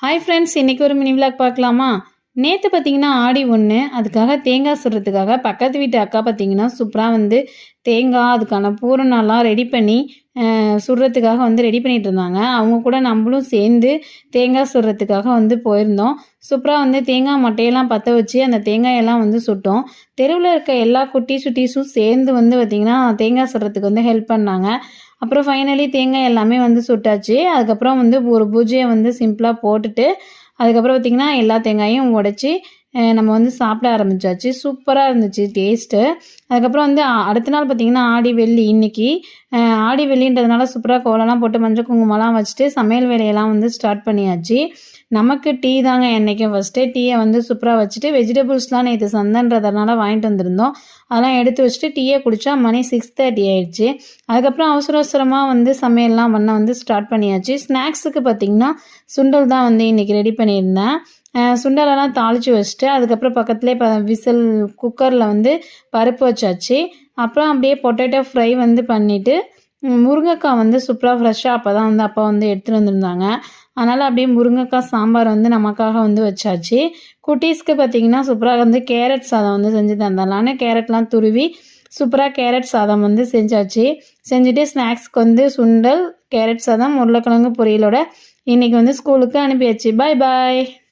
Hi friends, இன்றைக்கி ஒரு mini vlog பார்க்கலாமா? நேற்று பார்த்தீங்கன்னா ஆடி 1, அதுக்காக தேங்காய் சுடுறதுக்காக பக்கத்து வீட்டு அக்கா பார்த்தீங்கன்னா சூப்பராக வந்து தேங்காய் அதுக்கான பூரணம்லாம் ரெடி பண்ணி சுடுறதுக்காக வந்து ரெடி பண்ணிகிட்டு இருந்தாங்க. அவங்க கூட நம்மளும் சேர்ந்து தேங்காய் சுடுறதுக்காக வந்து போயிருந்தோம். சூப்பராக வந்து தேங்காய் மட்டையெல்லாம் பற்ற வச்சு அந்த தேங்காயெல்லாம் வந்து சுட்டோம். தெருவில் இருக்க எல்லா குட்டீஸும் சேர்ந்து வந்து பார்த்திங்கன்னா தேங்காய் சுடுறதுக்கு வந்து ஹெல்ப் பண்ணாங்க. அப்புறம் ஃபைனலி தேங்காய் எல்லாமே வந்து சுட்டாச்சு. அதுக்கப்புறம் வந்து ஒரு பூஜையை வந்து சிம்பிளாக போட்டுட்டு அதுக்கப்புறம் பார்த்திங்கன்னா எல்லா தேங்காயும் உடைச்சி நம்ம வந்து சாப்பிட ஆரம்பித்தாச்சு. சூப்பராக இருந்துச்சு டேஸ்ட்டு. அதுக்கப்புறம் வந்து அடுத்த நாள் பார்த்திங்கன்னா ஆடி வெள்ளி. இன்றைக்கி ஆடி வெள்ளின்றதுனால சூப்பராக கோலம்லாம் போட்டு மஞ்சள் குங்குமம்லாம் வச்சுட்டு சமையல் வேலையெல்லாம் வந்து ஸ்டார்ட் பண்ணியாச்சு. நமக்கு டீ தாங்க என்றைக்கும் ஃபஸ்ட்டே டீயை வந்து சூப்பராக வச்சுட்டு வெஜிடபிள்ஸ்லாம் நேற்று சந்தைன்றதுனால வாங்கிட்டு வந்திருந்தோம். அதெல்லாம் எடுத்து வச்சுட்டு டீயை குடித்தா மணி 6:30 ஆயிடுச்சு. அதுக்கப்புறம் அவசர அவசரமாக வந்து சமையல்லாம் பண்ண வந்து ஸ்டார்ட் பண்ணியாச்சு. ஸ்நாக்ஸுக்கு பார்த்திங்கன்னா சுண்டல் தான் வந்து இன்றைக்கி ரெடி பண்ணியிருந்தேன். சுண்டலெல்லாம் தாளித்து வச்சுட்டு அதுக்கப்புறம் பக்கத்துலேயே விசில் குக்கரில் வந்து பருப்பு வச்சாச்சு. அப்புறம் அப்படியே பொட்டேட்டோ ஃப்ரை வந்து பண்ணிவிட்டு முருங்கைக்காய் வந்து சூப்பராக ஃப்ரெஷ்ஷாக அப்போ தான் வந்து அப்பா வந்து எடுத்துகிட்டு வந்திருந்தாங்க. அதனால் அப்படியே முருங்கைக்காய் சாம்பார் வந்து நமக்காக வந்து வச்சாச்சு. குட்டீஸ்க்கு பார்த்திங்கன்னா சூப்பராக வந்து கேரட் சாதம் வந்து செஞ்சு தந்துடலான்னு கேரட்லாம் துருவி சூப்பராக கேரட் சாதம் வந்து செஞ்சாச்சு. செஞ்சுட்டு ஸ்நாக்ஸ்க்கு வந்து சுண்டல், கேரட் சாதம், உருளைக்கிழங்கு பொரியலோட இன்றைக்கி வந்து ஸ்கூலுக்கு அனுப்பியாச்சு. பாய் பாய்.